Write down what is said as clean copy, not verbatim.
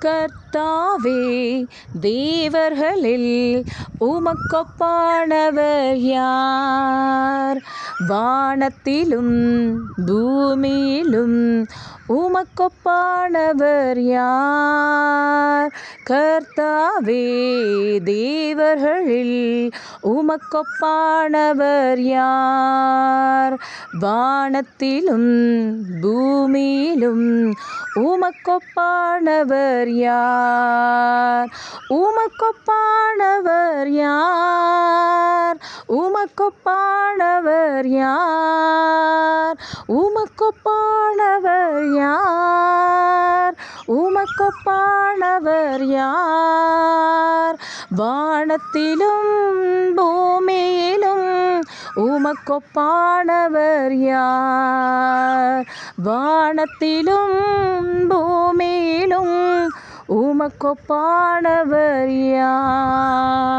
கர்த்தாவே, தேவர்களில் உமக்கொப்பானவர் யார்? வானத்திலும் பூமியிலும் உமக்கொப்பானவர் யார்? கர்த்தாவே, தேவர்களில் உமக்கொப்பானவர் யார்? வானத்திலும் பூமியிலும் உமக்கொப்பானவர் யார்? உமக்கொப்பானவர் யார்? உமக்கொப்பானவர் யார்? உமக்கொப்பானவர் யார்? உமக்கொப்பானவர் யார்? வானத்திலும் பூமியிலும் உமக்கொப்பானவர் யார்? வானத்திலும் பூமியிலும் உமக்கொப்பானவர் யார்?